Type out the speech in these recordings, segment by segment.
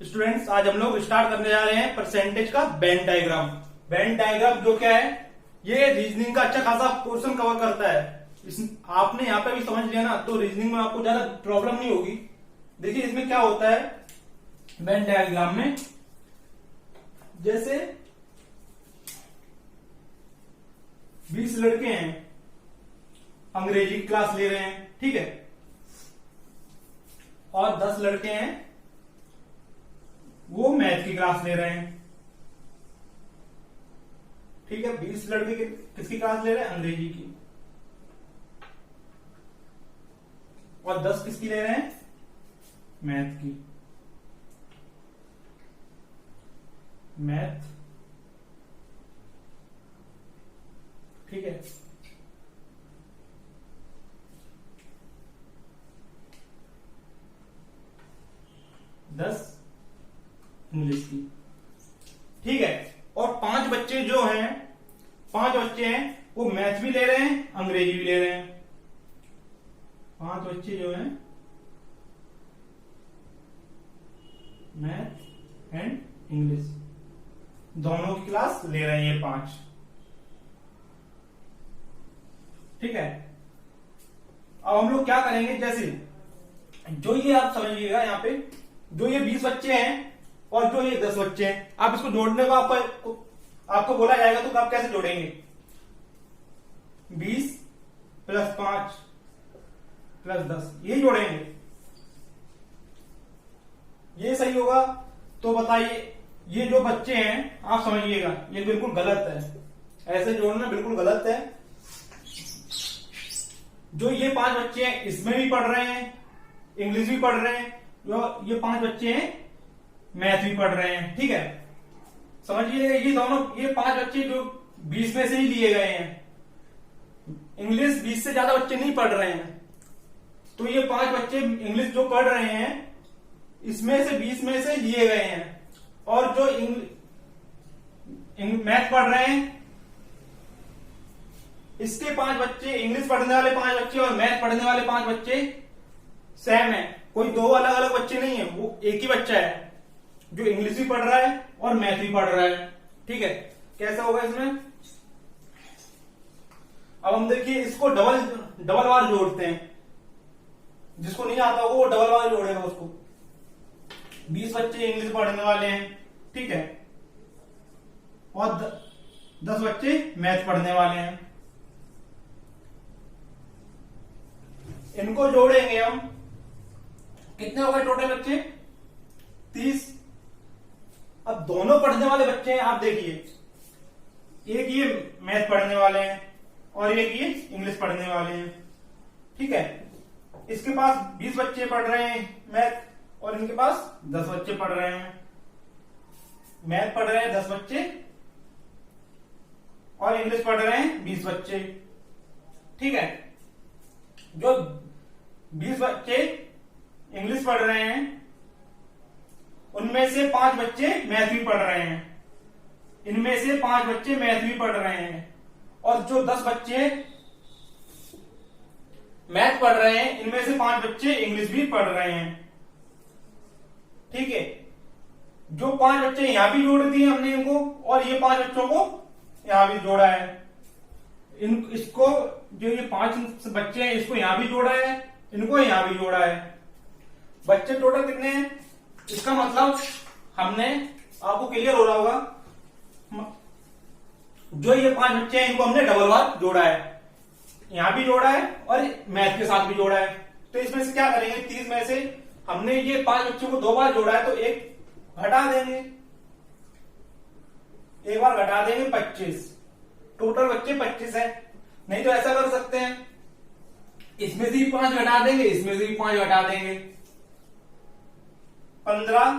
Students, आज हम लोग स्टार्ट करने जा रहे हैं परसेंटेज का वेन डायग्राम। वेन डायग्राम जो क्या है, ये रीजनिंग का अच्छा खासा पोर्शन कवर करता है। आपने यहाँ पे भी समझ लिया ना, तो रीजनिंग में आपको ज्यादा प्रॉब्लम नहीं होगी। देखिए इसमें क्या होता है वेन डायग्राम में, जैसे 20 लड़के हैं, अंग्रेजी क्लास ले रहे हैं, ठीक है, और 10 लड़के हैं वो मैथ की क्लास ले रहे हैं, ठीक है। 20 लड़के किसकी क्लास ले रहे हैं? अंग्रेजी की। और 10 किसकी ले रहे हैं? मैथ की। मैथ, ठीक है। दस इंग्लिश की, ठीक है। और 5 बच्चे जो हैं, 5 बच्चे हैं वो मैथ भी ले रहे हैं, अंग्रेजी भी ले रहे हैं। 5 बच्चे जो हैं मैथ एंड इंग्लिश दोनों की क्लास ले रहे हैं, ये 5, ठीक है। अब हम लोग क्या करेंगे, जैसे जो ये आप समझिएगा यहाँ पे, जो ये 20 बच्चे हैं और जो ये 10 बच्चे हैं, आप इसको जोड़ने का आपको बोला जाएगा तो आप कैसे जोड़ेंगे? 20 + 5 + 10 यही जोड़ेंगे। ये सही होगा? तो बताइए, ये जो बच्चे हैं आप समझिएगा ये बिल्कुल गलत है, ऐसे जोड़ना बिल्कुल गलत है। जो ये 5 बच्चे हैं इसमें भी पढ़ रहे हैं, इंग्लिश भी पढ़ रहे हैं, जो ये 5 बच्चे हैं मैथ भी पढ़ रहे हैं, ठीक है। समझिए ये दोनों, ये 5 बच्चे जो 20 में से ही लिए गए हैं, इंग्लिश 20 से ज्यादा बच्चे नहीं पढ़ रहे हैं, तो ये 5 बच्चे इंग्लिश जो पढ़ रहे हैं इसमें से 20 में से लिए गए हैं। और जो मैथ पढ़ रहे हैं इसके 5 बच्चे, इंग्लिश पढ़ने वाले 5 बच्चे और मैथ पढ़ने वाले 5 बच्चे सेम है, कोई 2 अलग अलग बच्चे नहीं है, वो एक ही बच्चा है जो इंग्लिश भी पढ़ रहा है और मैथ भी पढ़ रहा है, ठीक है। कैसा होगा इसमें? अब हम देखिए इसको डबल बार जोड़ते हैं, जिसको नहीं आता होगा वो डबल बार जोड़ेगा उसको। 20 बच्चे इंग्लिश पढ़ने वाले हैं, ठीक है, और 10 बच्चे मैथ पढ़ने वाले हैं, इनको जोड़ेंगे हम। कितने हो गए टोटल बच्चे? 30। अब दोनों पढ़ने वाले बच्चे हैं, आप देखिए, एक ये मैथ पढ़ने वाले हैं और एक ये इंग्लिश पढ़ने वाले हैं, ठीक है। इसके पास 20 बच्चे पढ़ रहे हैं मैथ और इनके पास 10 बच्चे पढ़ रहे हैं। मैथ पढ़ रहे हैं 10 बच्चे और इंग्लिश पढ़ रहे हैं 20 बच्चे, ठीक है। जो 20 बच्चे इंग्लिश पढ़ रहे हैं उनमें से 5 बच्चे मैथ भी पढ़ रहे हैं, इनमें से 5 बच्चे मैथ भी पढ़ रहे हैं, और जो 10 बच्चे मैथ पढ़ रहे हैं इनमें से 5 बच्चे इंग्लिश भी पढ़ रहे हैं, ठीक है। जो 5 बच्चे यहां भी जोड़ दिए हमने इनको, और ये 5 बच्चों को यहां भी जोड़ा है। इसको, जो ये 5 बच्चे हैं इसको यहां भी जोड़ा है, इनको यहां भी जोड़ा है। बच्चे टोटल कितने हैं? इसका मतलब हमने, आपको क्लियर हो रहा होगा, जो ये 5 बच्चे हैं इनको हमने डबल बार जोड़ा है, यहां भी जोड़ा है और मैथ के साथ भी जोड़ा है। तो इसमें से क्या करेंगे, 30 में से हमने ये 5 बच्चों को 2 बार जोड़ा है तो एक घटा देंगे, एक बार घटा देंगे 25, टोटल बच्चे 25 है। नहीं तो ऐसा कर सकते हैं, इसमें से ही 5 घटा देंगे, इसमें से भी 5 घटा देंगे, 15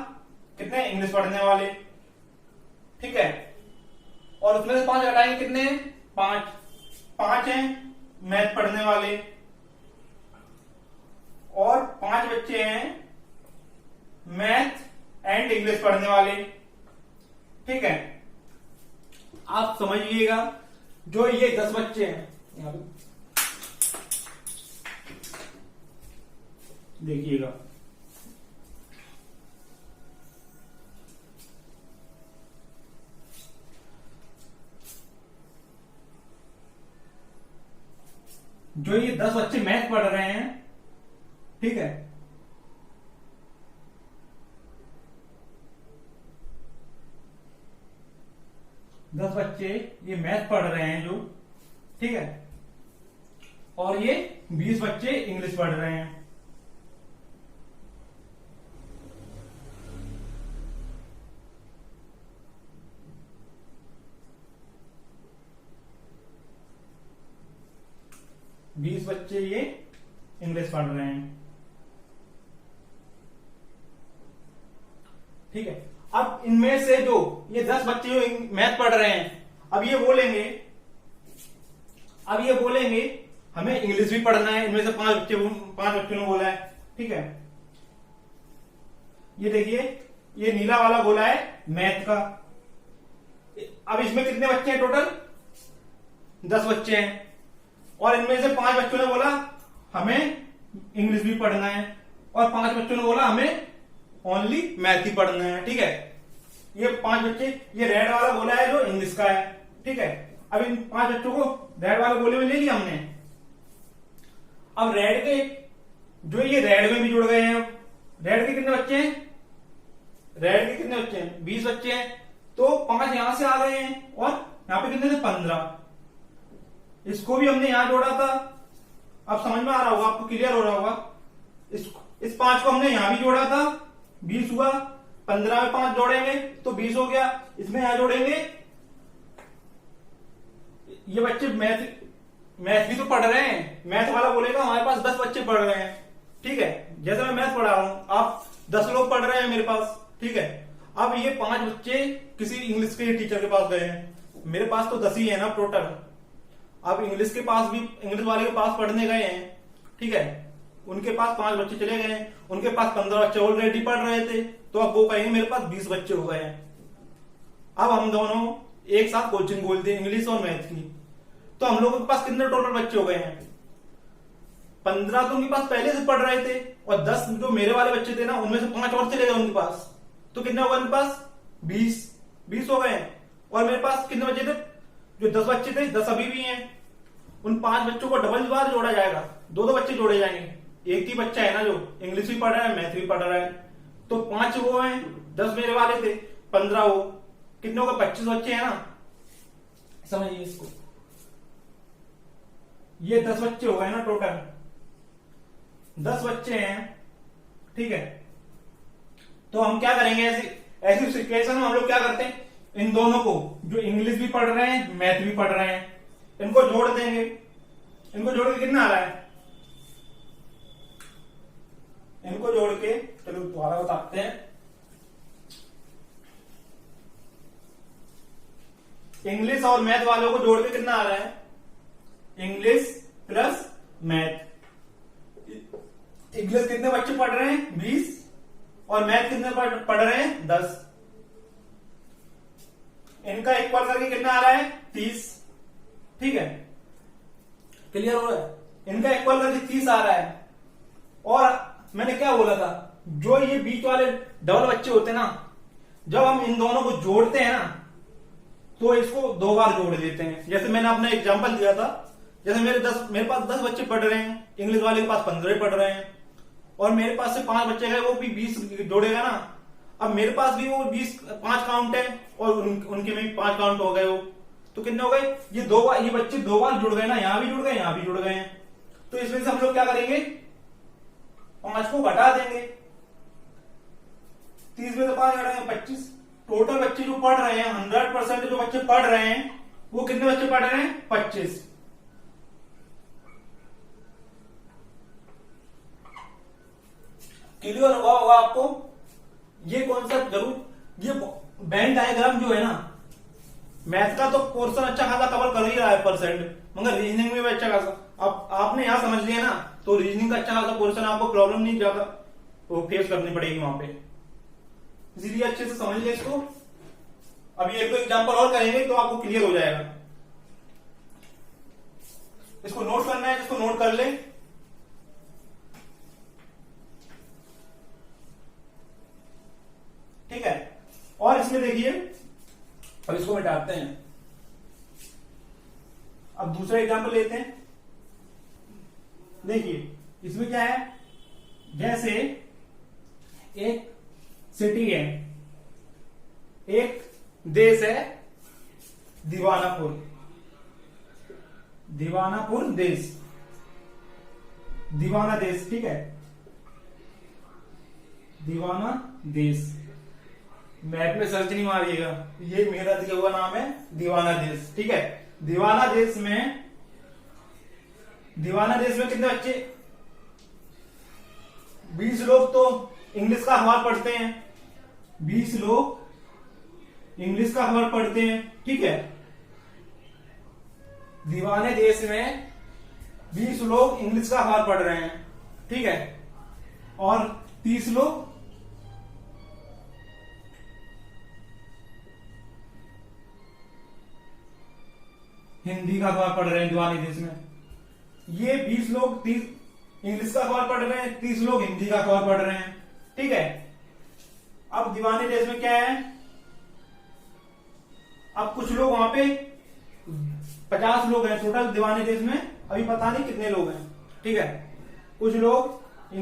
कितने इंग्लिश पढ़ने वाले, ठीक है। और उसमें से 5 घटाएंगे, कितने? 5 हैं मैथ पढ़ने वाले, और 5 बच्चे हैं मैथ एंड इंग्लिश पढ़ने वाले, ठीक है। आप समझिएगा, जो ये 10 बच्चे हैं, यहां पे देखिएगा, जो ये 10 बच्चे मैथ पढ़ रहे हैं, ठीक है, दस बच्चे ये मैथ पढ़ रहे हैं जो, ठीक है, और ये 20 बच्चे इंग्लिश पढ़ रहे हैं। बीस बच्चे ये इंग्लिश पढ़ रहे हैं, ठीक है। अब इनमें से जो ये 10 बच्चे जो मैथ पढ़ रहे हैं, अब ये बोलेंगे हमें इंग्लिश भी पढ़ना है। इनमें से पांच बच्चों ने बोला है, ठीक है। ये देखिए, ये नीला वाला बोला है मैथ का। अब इसमें कितने बच्चे हैं टोटल? 10 बच्चे हैं, और इनमें से 5 बच्चों ने बोला हमें इंग्लिश भी पढ़ना है, और 5 बच्चों ने बोला हमें ओनली मैथ ही पढ़ना है, ठीक है। ये 5 बच्चे, ये रेड वाला बोला है जो इंग्लिश का है, ठीक है। अब इन 5 बच्चों को रेड वाले बोले में ले लिया हमने। अब रेड के जो ये रेड में भी जुड़ गए हैं। रेड के कितने बच्चे हैं? रेड के कितने बच्चे हैं? 20 बच्चे हैं, तो 5 यहां से आ गए हैं, और यहां पे कितने थे? 15। इसको भी हमने यहां जोड़ा था। अब समझ में आ रहा होगा आपको, क्लियर हो रहा होगा। इस 5 को हमने यहां भी जोड़ा था, 20 हुआ। 15 में 5 जोड़ेंगे तो 20 हो गया। इसमें यहां जोड़ेंगे, ये बच्चे मैथ भी तो पढ़ रहे हैं। मैथ वाला बोलेगा हमारे पास 10 बच्चे पढ़ रहे हैं, ठीक है। जैसे मैं मैथ पढ़ा रहा हूं, आप 10 लोग पढ़ रहे हैं मेरे पास, ठीक है। अब ये 5 बच्चे किसी इंग्लिश के टीचर के पास गए हैं। मेरे पास तो 10 ही है ना टोटल। अब इंग्लिश के पास भी, इंग्लिश वाले के पास पढ़ने गए हैं, ठीक है। उनके पास 5 बच्चे चले गए हैं, उनके पास 15 बच्चे ऑलरेडी पढ़ रहे थे, तो अब वो कहेंगे मेरे पास 20 बच्चे हो गए हैं। अब हम दोनों एक साथ कोचिंग बोलते हैं इंग्लिश और मैथ की, तो हम लोगों के पास कितने टोटल बच्चे हो गए हैं? 15 तो उनके पास पहले से पढ़ रहे थे, और 10 जो मेरे वाले बच्चे थे ना, उनमें से 5 और चले गए उनके पास, तो कितने हो गए उनके पास? 20 हो गए। और मेरे पास कितने बच्चे थे? जो 10 बच्चे थे, 10 अभी भी हैं। उन 5 बच्चों को डबल बार जोड़ा जाएगा, 2 बच्चे जोड़े जाएंगे। एक ही बच्चा है ना जो इंग्लिश भी पढ़ रहा है, मैथ भी पढ़ रहा है, तो 5 वो हैं, 10 मेरे वाले थे, 15 वो, कितने हो गए? 25 बच्चे हैं ना। समझिए इसको, ये 10 बच्चे हो गए ना टोटल, 10 बच्चे हैं, ठीक है। तो हम क्या करेंगे, ऐसी सिचुएशन में हम लोग क्या करते हैं, इन दोनों को जो इंग्लिश भी पढ़ रहे हैं, मैथ भी पढ़ रहे हैं, इनको जोड़ देंगे। इनको जोड़ के कितना आ रहा है? इनको जोड़ के, चलो दोबारा बताते हैं। इंग्लिश और मैथ वालों को जोड़ के कितना आ रहा है? English plus math. इंग्लिश कितने बच्चे पढ़ रहे हैं? 20, और मैथ कितने पढ़ रहे हैं? 10। इनका इक्वल करके कितना आ रहा है? 30, ठीक है। क्लियर हो रहा है? इनका इक्वल करके 30 आ रहा है। और मैंने क्या बोला था, जो ये बीच वाले डबल बच्चे होते हैं ना, जब हम इन दोनों को जोड़ते हैं ना, तो इसको 2 बार जोड़ देते हैं। जैसे मैंने अपना एग्जांपल दिया था, जैसे मेरे पास 10 बच्चे पढ़ रहे हैं, इंग्लिश वाले के पास 15 पढ़ रहे हैं, और मेरे पास से 5 बच्चे हैं, वो भी 20 जोड़ेगा ना। अब मेरे पास भी वो 5 काउंट है, और उनके में भी 5 काउंट हो गए वो, तो कितने हो गए? ये 2 बार, ये बच्चे 2 बार जुड़ गए ना, यहां भी जुड़ गए, यहां भी जुड़ गए हैं। तो इसमें से हम लोग क्या करेंगे, 5 को घटा देंगे। 30 में से 5 घटाएंगे, 25। टोटल बच्चे जो पढ़ रहे हैं, 100% जो बच्चे पढ़ रहे हैं, वो कितने बच्चे पढ़ रहे हैं? 25। क्लियर होगा आपको? ये कॉन्सेप्ट जरूर, ये वेन डायग्राम जो है ना, मैथ का तो पोर्शन अच्छा खासा कवर कर ही रहा है परसेंट, मगर रीजनिंग में भी अच्छा खासा। अब आपने यहां समझ लिया ना, तो रीजनिंग का अच्छा खासा पोर्शन, आपको प्रॉब्लम नहीं ज्यादा वो फेस करनी पड़ेगी वहां पे। इसीलिए अच्छे से समझ लिया इसको। अभी एक दो एग्जांपल और करेंगे तो आपको क्लियर हो जाएगा। इसको नोट करना है, जिसको नोट कर ले। ठीक है। और इसमें देखिए, अब इसको मिटाते हैं। अब दूसरा एग्जांपल लेते हैं। देखिए इसमें क्या है, जैसे एक सिटी है, एक देश है दीवानापुर, दीवानापुर देश, दीवाना देश, ठीक है, दीवाना देश। मैप में सर्च नहीं मारिएगा, ये मेरा दिया हुआ नाम है दीवाना देश, ठीक है। दीवाना देश में कितने बच्चे, 20 लोग तो इंग्लिश का अखबार पढ़ते हैं, 20 लोग इंग्लिश का अखबार पढ़ते हैं, ठीक है। दीवाने देश में 20 लोग इंग्लिश का अखबार पढ़ रहे हैं, ठीक है, और 30 लोग हिंदी का अखबार पढ़ रहे हैं दीवाने देश में। ये 20 लोग 30 इंग्लिश का अखबार पढ़ रहे हैं, 30 लोग हिंदी का अखबार पढ़ रहे हैं, ठीक है। अब दीवाने देश में क्या है, अब कुछ लोग वहां पे 50 लोग हैं टोटल दीवाने देश में, अभी पता नहीं कितने लोग हैं, ठीक है। कुछ लोग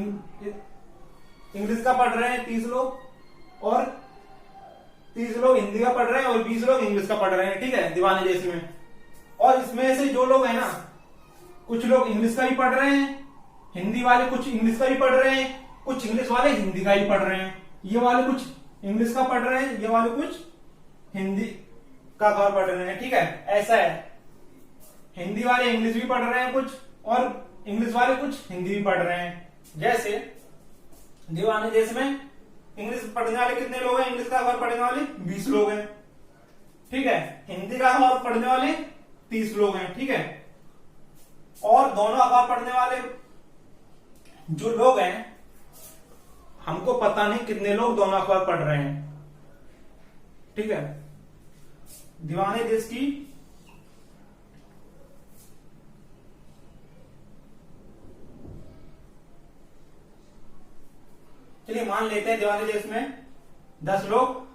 इंग्लिश का पढ़ रहे हैं 30 लोग, और 30 लोग हिंदी का पढ़ रहे हैं, और 20 लोग इंग्लिश का पढ़ रहे हैं, ठीक है, दीवाने देश में। और इसमें से जो लोग हैं ना, कुछ लोग इंग्लिश का भी पढ़ रहे हैं, हिंदी वाले कुछ इंग्लिश का भी पढ़ रहे हैं, कुछ इंग्लिश वाले हिंदी का भी पढ़ रहे हैं, ये वाले कुछ इंग्लिश का पढ़ रहे हैं, ये वाले कुछ हिंदी का अखबार पढ़ रहे हैं, ठीक है, ऐसा है। हिंदी वाले इंग्लिश भी पढ़ रहे हैं कुछ, और इंग्लिश वाले कुछ हिंदी भी पढ़ रहे हैं। जैसे दीवाने देश में इंग्लिश पढ़ने वाले कितने लोग हैं, इंग्लिश का अखबार पढ़ने वाले 20 लोग हैं, ठीक है। हिंदी का अखबार पढ़ने वाले 30 लोग हैं, ठीक है। और दोनों अखबार पढ़ने वाले जो लोग हैं, हमको पता नहीं कितने लोग दोनों अखबार पढ़ रहे हैं, ठीक है। दीवाने देश की चलिए मान लेते हैं दीवाने देश में 10 लोग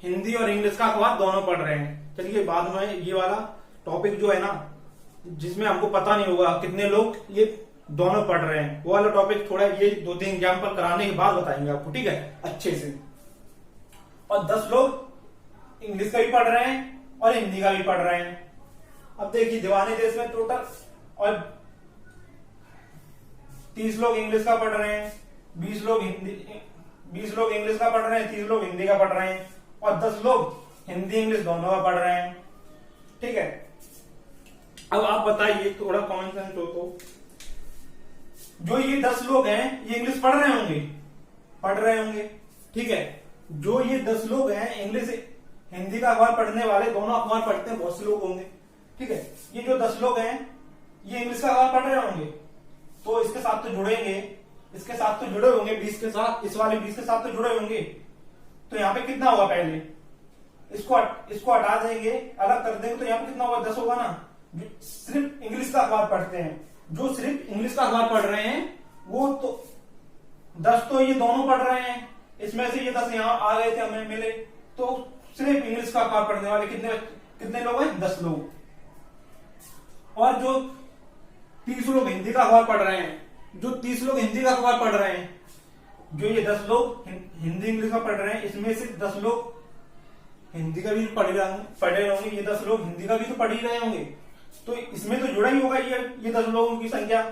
हिंदी और इंग्लिश का अखबार दोनों पढ़ रहे हैं। चलिए बाद में ये वाला टॉपिक जो है ना, जिसमें हमको पता नहीं होगा कितने लोग ये दोनों पढ़ रहे हैं, वो वाला टॉपिक थोड़ा ये 2-3 एग्जाम्पल कराने के बाद बताएंगे आपको, ठीक है, अच्छे से। और 10 लोग इंग्लिश का भी पढ़ रहे हैं और हिंदी का भी पढ़ रहे हैं। अब देखिए दीवाने देश में टोटल और 30 लोग इंग्लिश का पढ़ रहे हैं, 20 लोग इंग्लिश का पढ़ रहे हैं, 30 लोग हिंदी का पढ़ रहे हैं, और 10 लोग हिंदी इंग्लिश दोनों का पढ़ रहे हैं, ठीक है। अब आप बताइए, थोड़ा कॉमन सेंस हो तो, जो ये 10 लोग हैं ये इंग्लिश पढ़ रहे होंगे, ठीक है। जो ये 10 लोग हैं इंग्लिश हिंदी का अखबार पढ़ने वाले, दोनों अखबार पढ़ते हैं, बहुत से लोग होंगे, ठीक है। ये जो 10 लोग हैं ये इंग्लिश का अखबार पढ़ रहे होंगे, तो इसके साथ तो जुड़ेंगे, इसके साथ तो जुड़े होंगे, 20 के साथ, इस वाले 20 के साथ तो जुड़े होंगे। तो यहाँ पे कितना होगा, पहले इसको हटा देंगे, अलग कर देंगे, तो यहाँ पे कितना होगा, 10 होगा ना। जो सिर्फ इंग्लिश का अखबार पढ़ते हैं, जो सिर्फ इंग्लिश का अखबार पढ़ रहे हैं, वो तो 10 तो ये दोनों पढ़ रहे हैं, इसमें से ये 10 यहाँ आ गए थे, हमें मिले, तो सिर्फ इंग्लिश का अखबार पढ़ने वाले कितने लोग हैं, 10 लोग। और जो 30 लोग हिंदी का अखबार पढ़ रहे हैं, जो 30 लोग हिंदी का अखबार पढ़ रहे हैं, जो ये 10 लोग हिंदी इंग्लिश का पढ़ रहे हैं, इसमें से 10 लोग हिंदी का भी पढ़ रहे होंगे, ये 10 लोग हिंदी का भी तो पढ़ ही रहे होंगे, तो इसमें तो जुड़ा ही होगा ये 10 लोगों की संख्या,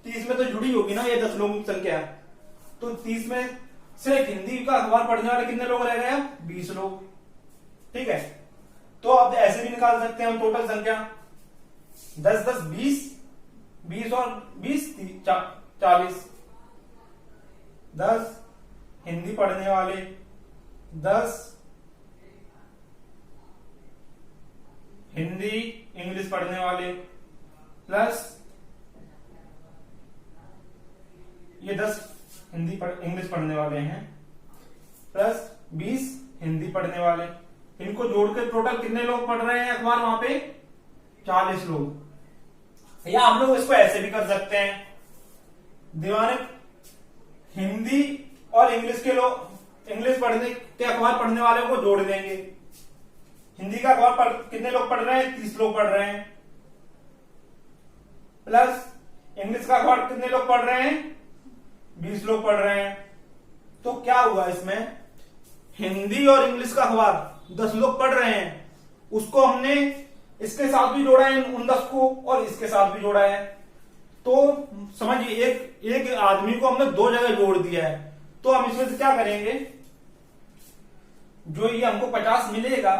30 में तो जुड़ी होगी ना ये 10 लोगों की संख्या। तो 30 में सिर्फ हिंदी का अखबार पढ़ने वाले कितने लोग रह गए, 20 लोग, ठीक है। तो अब ऐसे भी निकाल सकते हैं हम टोटल संख्या, 10 10 20 और 20 40, 10 हिंदी पढ़ने वाले, 10 हिंदी इंग्लिश पढ़ने वाले, प्लस ये 10 इंग्लिश पढ़ने वाले हैं, प्लस 20 हिंदी पढ़ने वाले, इनको जोड़कर टोटल कितने लोग पढ़ रहे हैं अखबार वहां पे, 40 लोग। या हम लोग इसको ऐसे भी कर सकते हैं, दीवाने हिंदी और इंग्लिश के लोग, इंग्लिश पढ़ने के अखबार पढ़ने वाले को जोड़ देंगे। हिंदी का अखबार कितने लोग पढ़ रहे हैं, 30 लोग पढ़ रहे हैं, प्लस इंग्लिश का अखबार कितने लोग पढ़ रहे हैं? 20 लोग पढ़ रहे हैं। तो क्या हुआ इसमें, हिंदी और इंग्लिश का अखबार 10 लोग पढ़ रहे हैं, उसको हमने इसके साथ भी जोड़ा है, उन 10 को, और इसके साथ भी जोड़ा है। तो समझिए एक आदमी को हमने 2 जगह जोड़ दिया है। तो हम इसमें से क्या करेंगे, जो ये हमको 50 मिलेगा,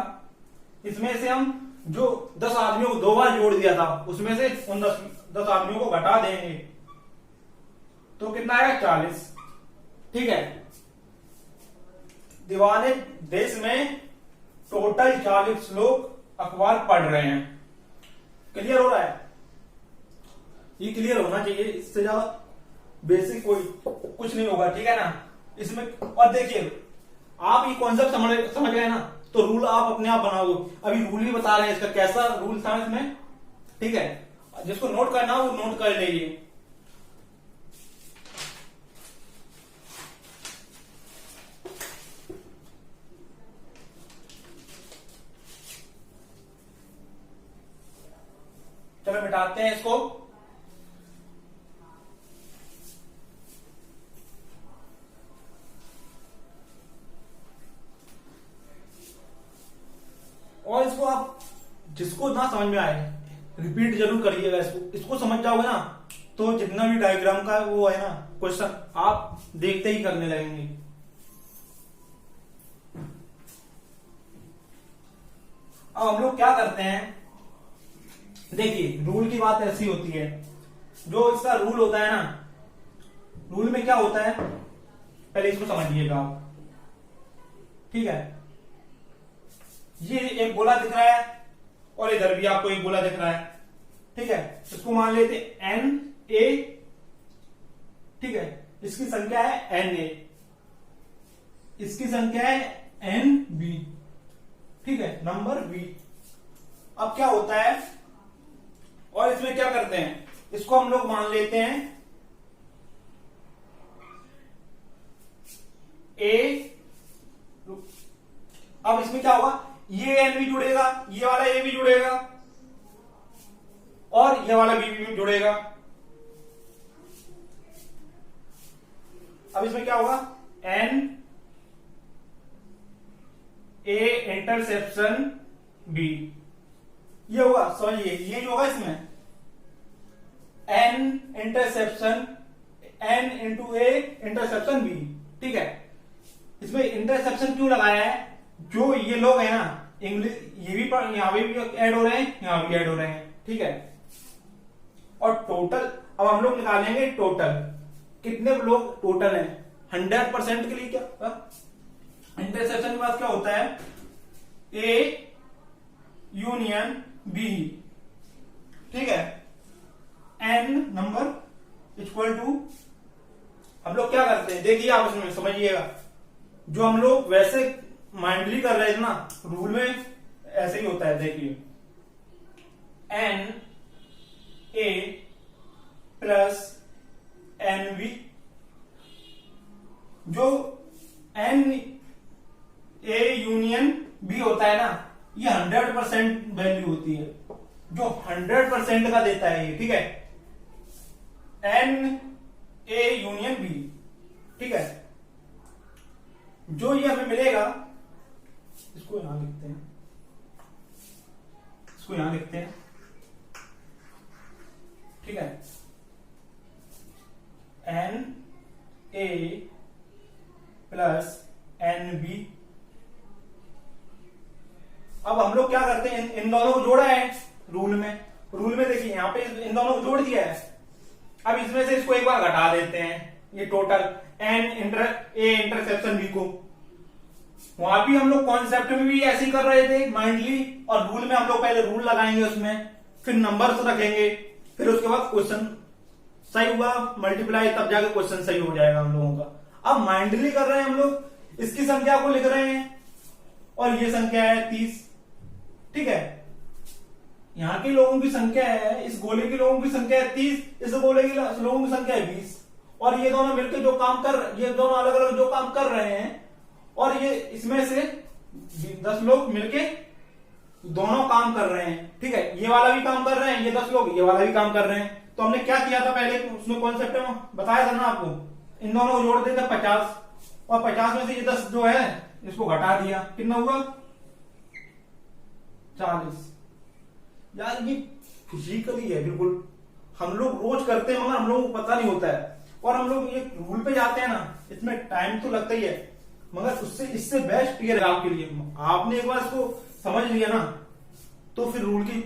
इसमें से हम जो 10 आदमियों को 2 बार जोड़ दिया था, उसमें से उन 10 आदमियों को घटा देंगे, तो कितना आएगा? 40। ठीक है, दीवाने देश में टोटल 40 लोग अखबार पढ़ रहे हैं। क्लियर हो रहा है? ये क्लियर होना चाहिए, इससे ज्यादा बेसिक कोई कुछ नहीं होगा। ठीक है ना? इसमें और देखिए, आप ये कॉन्सेप्ट समझ गए ना, तो रूल आप अपने आप बनाओगे। अभी रूल ही बता रहे हैं इसका कैसा रूल था इसमें। ठीक है, जिसको नोट करना हो वो नोट कर लीजिए। चलो मिटाते हैं इसको। और इसको आप जिसको ना समझ में आए रिपीट जरूर करिएगा। इसको समझ जाओगे ना, तो जितना भी डायग्राम का वो है ना क्वेश्चन, आप देखते ही करने लगेंगे। अब हम लोग क्या करते हैं, देखिए रूल की बात ऐसी होती है, जो इसका रूल होता है ना, रूल में क्या होता है पहले इसको समझिएगा आप। ठीक है, ये एक गोला दिख रहा है और इधर भी आपको एक गोला दिख रहा है। ठीक है, इसको मान लेते एन ए। ठीक है, इसकी संख्या है एन ए, इसकी संख्या है एन बी। ठीक है, नंबर बी। अब क्या होता है, और इसमें क्या करते हैं, इसको हम लोग मान लेते हैं ए। अब इसमें क्या होगा, ये एन भी जुड़ेगा, ये वाला ए भी जुड़ेगा, और ये वाला बी भी जुड़ेगा। अब इसमें क्या होगा, एन ए इंटरसेप्शन बी, ये होगा। समझिए, ये जो होगा इसमें एन इंटरसेप्शन एन इंटू ए इंटरसेप्शन बी। ठीक है, इसमें इंटरसेप्शन क्यों लगाया है, जो ये लोग हैं ना इंग्लिश, ये भी यहां भी ऐड हो रहे हैं, यहां भी ऐड हो रहे हैं। ठीक है, और टोटल अब हम लोग निकालेंगे टोटल, कितने लोग टोटल हैं 100% के लिए। क्या इंटरसेप्शन के बाद क्या होता है, ए यूनियन बी। ठीक है, एन नंबर इक्वल टू, हम लोग क्या करते हैं, देखिए आप इसमें समझिएगा, जो हम लोग वैसे माइंडली कर रहे थे ना, रूल में ऐसे ही होता है। देखिए n a plus n b, जो एन ए यूनियन बी होता है ना, ये 100% वैल्यू होती है, जो 100% का देता है ये। ठीक है, एन ए यूनियन बी। ठीक है, जो ये हमें मिलेगा, इसको यहां लिखते हैं, इसको यहां लिखते हैं। ठीक है, n a plus n b. अब हम लोग क्या करते हैं, इन दोनों को जोड़ा है रूल में। रूल में देखिए यहां पे इन दोनों को जोड़ दिया है। अब इसमें से इसको एक बार घटा देते हैं, ये total n a interception b को। वहां भी हम लोग कॉन्सेप्ट में भी ऐसे ही कर रहे थे माइंडली, और रूल में हम लोग पहले रूल लगाएंगे उसमें, फिर नंबर्स रखेंगे, फिर उसके बाद क्वेश्चन सही हुआ मल्टीप्लाई, तब जाके क्वेश्चन सही हो जाएगा हम लोगों का। अब माइंडली कर रहे हैं हम लोग, इसकी संख्या को लिख रहे हैं, और ये संख्या है 30। ठीक है, यहां के लोगों की संख्या है, इस गोले के लोगों की संख्या है 30, इस गोले के लोगों की संख्या है 20, और ये दोनों मिलकर जो काम ये दोनों अलग अलग जो काम कर रहे हैं, और ये इसमें से 10 लोग मिलके दोनों काम कर रहे हैं। ठीक है, ये वाला भी काम कर रहे हैं, ये 10 लोग ये वाला भी काम कर रहे हैं। तो हमने क्या किया था पहले उसमें कॉन्सेप्ट में बताया था ना आपको, इन दोनों को जोड़ देते 50 और 50 में से ये 10 जो है इसको घटा दिया, कितना हुआ 40। यार ये फिजिकली है बिल्कुल, हम लोग रोज करते हैं मगर हम लोगों को पता नहीं होता है, और हम लोग ये रूल पे जाते हैं ना, इसमें टाइम तो लगता ही है मगर उससे इससे बेस्ट ये है आपके लिए। आपने एक बार इसको समझ लिया ना तो फिर रूल की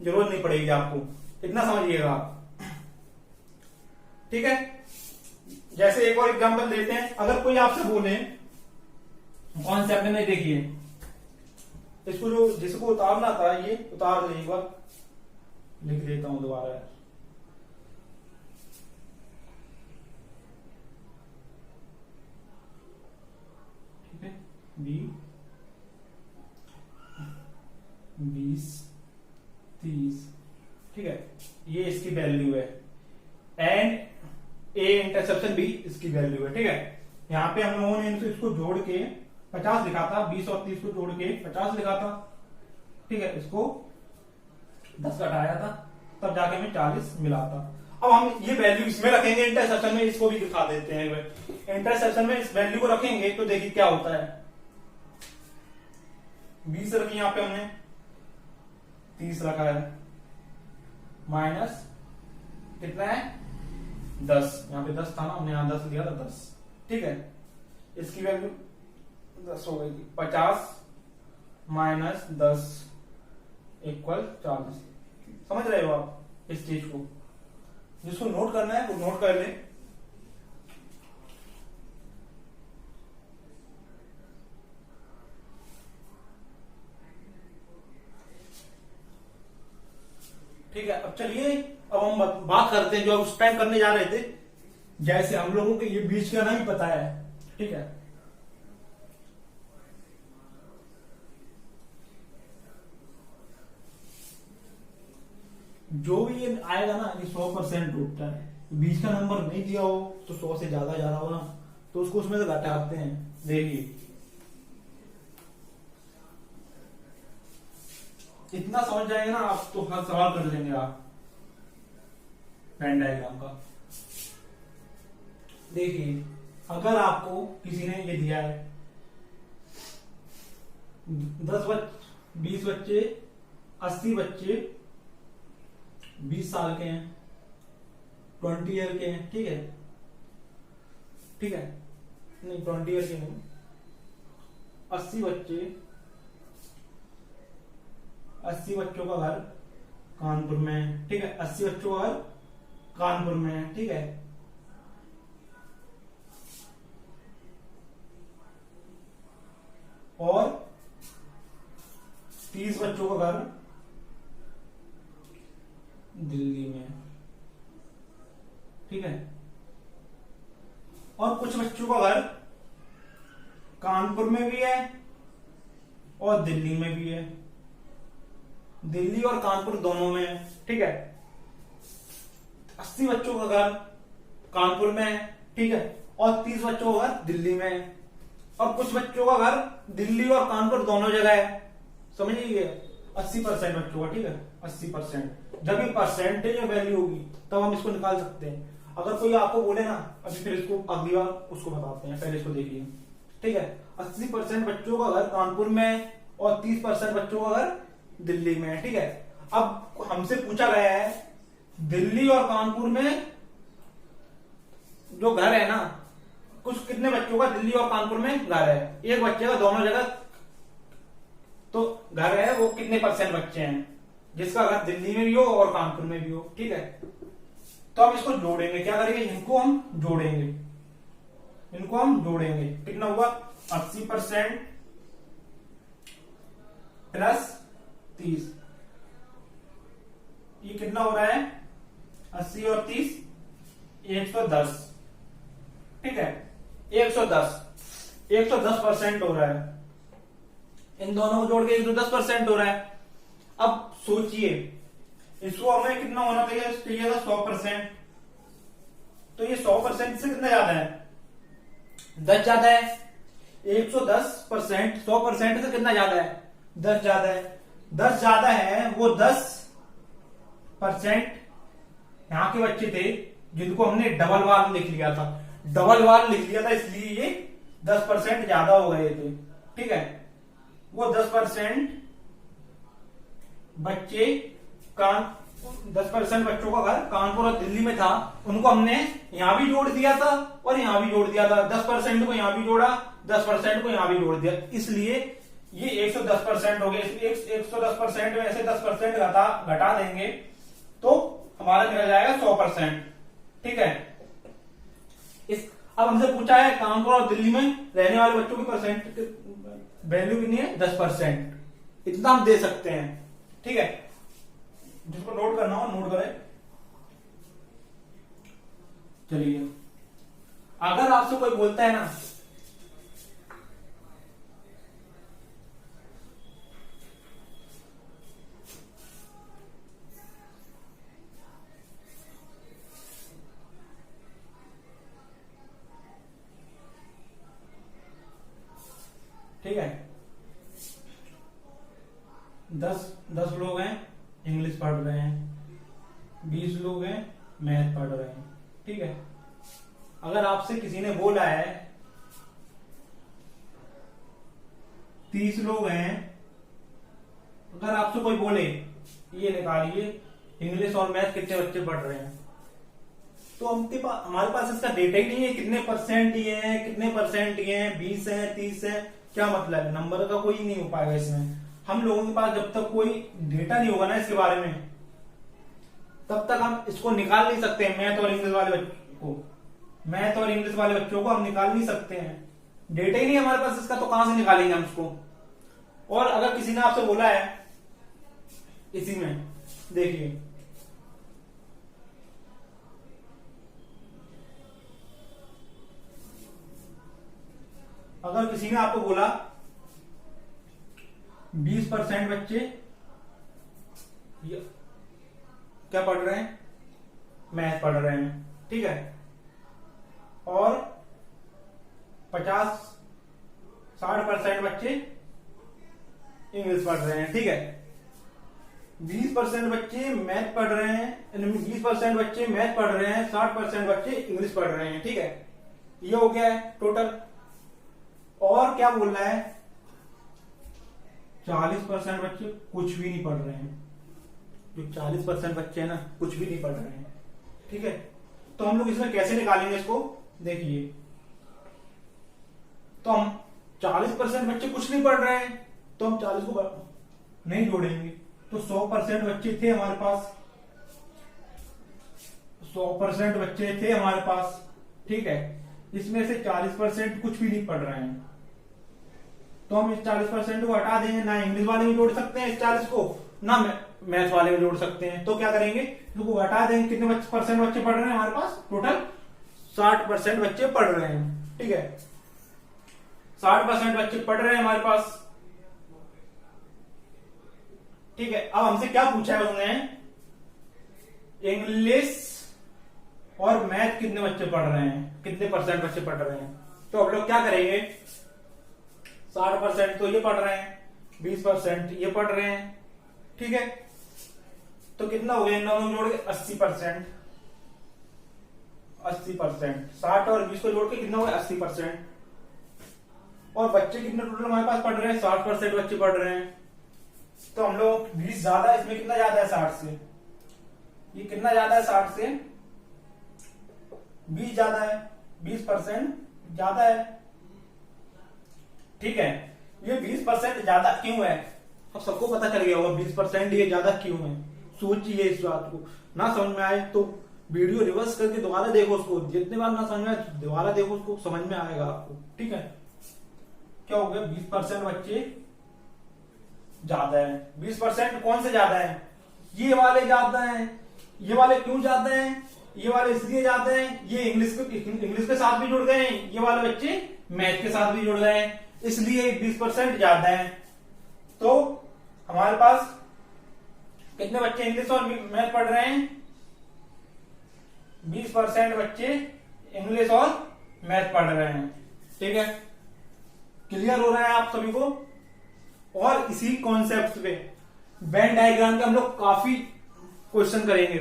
जरूरत नहीं पड़ेगी आपको, इतना समझिएगा आप। ठीक है, जैसे एक और एग्जांपल देते हैं, अगर कोई आपसे बोले कॉन्सेप्ट में, देखिए इसको जो जिसको उतारना था ये उतार ले, एक बार लिख देता हूं दोबारा। ठीक है, 20 30, ठीक है, ये इसकी वैल्यू है एंड ए इंटरसेप्शन बी इसकी वैल्यू है। ठीक है, यहां पे हम लोगों ने इसको जोड़ के 50 लिखा था, 20 और 30 को जोड़ के 50 लिखा था। ठीक है, इसको 10 घटाया था तब जाके हमें 40 मिला था। अब हम ये वैल्यू इसमें रखेंगे, इंटरसेप्शन में इसको भी दिखा देते हैं। इंटरसेप्शन में इस वैल्यू को रखेंगे तो देखिए क्या होता है। 20 रखी यहां पे हमने, 30 रखा है, माइनस कितना है 10, यहां पे 10 था ना, हमने यहां 10 लिया था 10। ठीक है, इसकी वैल्यू 10 हो गई, 50 माइनस 10 इक्वल 40। समझ रहे हो आप इस चीज को? जिसको नोट करना है वो नोट कर ले। ठीक है, अब चलिए अब हम बात करते हैं जो उस टाइम करने जा रहे थे। जैसे हम लोगों को ये बीच का नाम पता है, ठीक है, जो भी ये आएगा ना ये 100% उठता है। बीच का नंबर नहीं दिया हो तो 100 से ज्यादा जा रहा हो ना तो उसको उसमें से घटाते हैं। देखिए इतना समझ जाएंगे ना आप तो हर सवाल कर लेंगे आप पेन डायग्राम का। देखिए अगर आपको किसी ने ये दिया है 20 बच्चे 80 बच्चे 20 साल के हैं, 20 ईयर के हैं, ठीक है, ठीक है, नहीं 20 ईयर के नहीं, 80 बच्चे, 80 बच्चों का घर कानपुर में है। ठीक है, 80 बच्चों का घर कानपुर में है। ठीक है, और 30 बच्चों का घर दिल्ली में। ठीक है, और कुछ बच्चों का घर कानपुर में भी है और दिल्ली में भी है, दिल्ली और कानपुर दोनों में है। ठीक है, 80 बच्चों का घर कानपुर में है, ठीक है, और 30 बच्चों का घर दिल्ली में है, और कुछ बच्चों का घर दिल्ली और कानपुर दोनों जगह है। समझिए 80% बच्चों का। ठीक है, 80%। जब ये परसेंटेज या वैल्यू होगी तब हम इसको निकाल सकते हैं। अगर कोई आपको बोले ना, अभी फिर इसको अगली बार उसको बताते हैं, पहले इसको देखिए। ठीक है, 80% बच्चों का घर कानपुर में और 30% बच्चों का घर दिल्ली में है। ठीक है, अब हमसे पूछा गया है दिल्ली और कानपुर में जो घर है ना, कुछ कितने बच्चों का दिल्ली और कानपुर में घर है, एक बच्चे का दोनों जगह तो घर है, वो कितने % बच्चे हैं जिसका घर दिल्ली में भी हो और कानपुर में भी हो। ठीक है, तो हम इसको जोड़ेंगे, क्या करेंगे, इनको हम जोड़ेंगे, इनको हम जोड़ेंगे। कितना हुआ 80% प्लस 30, ये कितना हो रहा है 80 और 30 110। ठीक है, 110% हो रहा है, इन दोनों को जोड़ के 110% हो रहा है। अब सोचिए इसको हमें कितना होना चाहिए था 100%, तो ये 100% से कितना ज्यादा है 10 ज्यादा है। 110% 100% से कितना ज्यादा है 10 ज्यादा है। 10 ज्यादा है वो 10% यहाँ के बच्चे थे जिनको हमने डबल वार लिख लिया था, डबल वार लिख लिया था, इसलिए ये 10% ज्यादा हो गए थे। ठीक है, वो 10% बच्चे 10% बच्चों का घर कानपुर और दिल्ली में था, उनको हमने यहां भी जोड़ दिया था और यहां भी जोड़ दिया था। 10% को यहां भी जोड़ा, 10% को यहां भी जोड़ दिया, इसलिए ये 110% हो गए। 110% में से 10% घटा देंगे तो हमारा निकल जाएगा 100%। ठीक है, अब हमसे पूछा है कानपुर और दिल्ली में रहने वाले बच्चों की परसेंट वैल्यू कितनी है, 10%। इतना हम दे सकते हैं। ठीक है, जिसको नोट करना हो नोट करें। चलिए, अगर आपसे कोई बोलता है ना ठीक है, 10 लोग हैं इंग्लिश पढ़ रहे हैं, 20 लोग हैं मैथ पढ़ रहे हैं। ठीक है, अगर आपसे किसी ने बोला है 30 लोग हैं, अगर आपसे कोई बोले ये निकालिए इंग्लिश और मैथ कितने बच्चे पढ़ रहे हैं, तो हमारे पास इसका डेटा ही नहीं है, कितने परसेंट ये है, कितने परसेंट ये है, 20 है 30 है, क्या मतलब है, नंबर का कोई नहीं हो पाएगा इसमें। हम लोगों के पास जब तक कोई डेटा नहीं होगा ना इसके बारे में, तब तक हम इसको निकाल नहीं सकते हैं। मैथ और इंग्लिश वाले बच्चों को हम निकाल नहीं सकते हैं, डेटा ही नहीं हमारे पास इसका, तो कहां से निकालेंगे हम इसको। और अगर किसी ने आपसे बोला है इसी में देखिए, अगर किसी ने आपको बोला 20% बच्चे क्या पढ़ रहे हैं, मैथ पढ़ रहे हैं। ठीक है, और 50-60% बच्चे इंग्लिश पढ़ रहे हैं। ठीक है, 20% बच्चे मैथ पढ़ रहे हैं, 20% बच्चे मैथ पढ़ रहे हैं, 60% बच्चे इंग्लिश पढ़ रहे हैं। ठीक है, ये हो गया है टोटल। और क्या बोल रहा है, 40% बच्चे कुछ भी नहीं पढ़ रहे हैं। जो 40% बच्चे हैं ना, कुछ भी नहीं पढ़ रहे हैं। ठीक है, तो हम लोग इसमें कैसे निकालेंगे इसको, देखिए, तो हम 40% बच्चे कुछ नहीं पढ़ रहे हैं, तो हम 40 को नहीं जोड़ेंगे, तो 100% बच्चे थे हमारे पास, 100% बच्चे थे हमारे पास। ठीक है, इसमें से 40% कुछ भी नहीं पढ़ रहे हैं, तो हम इस 40% को हटा देंगे। ना इंग्लिश वाले में जोड़ सकते हैं इस 40 को, ना मैथ वाले में जोड़ सकते हैं, तो क्या करेंगे, इसको हटा देंगे। कितने परसेंट बच्चे पढ़ रहे हैं हमारे पास, टोटल 60% बच्चे पढ़ रहे हैं। ठीक है, 60% बच्चे पढ़ रहे हैं हमारे पास। ठीक है, अब हमसे क्या पूछा है उसने, इंग्लिश और मैथ कितने बच्चे पढ़ रहे हैं, कितने परसेंट बच्चे पढ़ रहे हैं। तो हम लोग क्या करेंगे, 60% तो ये पढ़ रहे हैं, 20% ये पढ़ रहे हैं। ठीक है, तो कितना हो गया, इन दोनों जोड़ के 80%। 80%, 60 और 20 को जोड़ के कितना हो गया, 80%। और बच्चे कितने टोटल हमारे पास पढ़ रहे हैं, 60% बच्चे पढ़ रहे हैं। तो हम लोग 20 ज्यादा, इसमें कितना ज्यादा है 60 से, ये कितना ज्यादा है 60 से, 20 ज्यादा है, 20% ज्यादा है। ठीक है, ये 20% ज्यादा क्यों है, अब सबको पता चल गया होगा 20% ये ज्यादा क्यों है। सोचिए इस बात को, ना समझ में आए तो वीडियो रिवर्स करके दोबारा देखो उसको, जितने बार ना समझ में आए दोबारा देखो उसको, समझ में आएगा आपको। ठीक है, क्या हो गया, 20% बच्चे ज्यादा है। 20% कौन से ज्यादा है, ये वाले ज्यादा है। ये वाले क्यों ज्यादा है, ये वाले इसलिए ज्यादा है, ये इंग्लिश के साथ भी जुड़ गए हैं, ये वाले बच्चे मैथ के साथ भी जुड़ गए हैं, इसलिए 20% ज्यादा है। तो हमारे पास कितने बच्चे इंग्लिश और मैथ पढ़ रहे हैं, 20% बच्चे इंग्लिश और मैथ पढ़ रहे हैं। ठीक है, क्लियर हो रहा है आप सभी को। और इसी कॉन्सेप्ट पे वेन डायग्राम के हम लोग काफी क्वेश्चन करेंगे।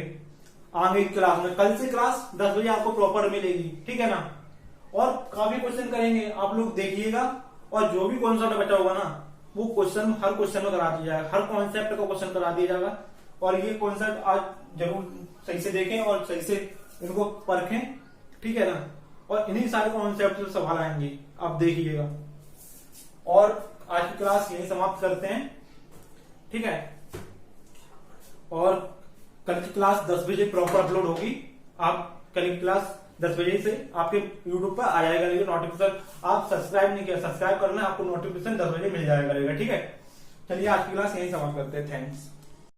आगे की क्लास में। कल से क्लास 10 बजे आपको प्रॉपर मिलेगी, ठीक है ना। और काफी क्वेश्चन करेंगे, आप लोग देखिएगा। और जो भी कॉन्सेप्ट बचा होगा ना, वो क्वेश्चन हर क्वेश्चन में करा दिया जाएगा, हर कॉन्सेप्ट का क्वेश्चन करा दिया जाएगा। और ये कॉन्सेप्ट आज जरूर सही से देखें और सही से इनको परखें, ठीक है ना। और इन्हीं सारे कॉन्सेप्ट से सवाल आएंगे, आप देखिएगा। और आज की क्लास यही समाप्त करते हैं, ठीक है। और कल की क्लास 10 बजे प्रॉपर अपलोड होगी। आप कल की क्लास 10 बजे से आपके YouTube पर आ जाएगा नोटिफिकेशन। आप सब्सक्राइब नहीं किया, सब्सक्राइब करना, आपको नोटिफिकेशन 10 बजे मिल जाएगा, ठीक है। चलिए आज की क्लास यही समाप्त करते हैं। थैंक्स।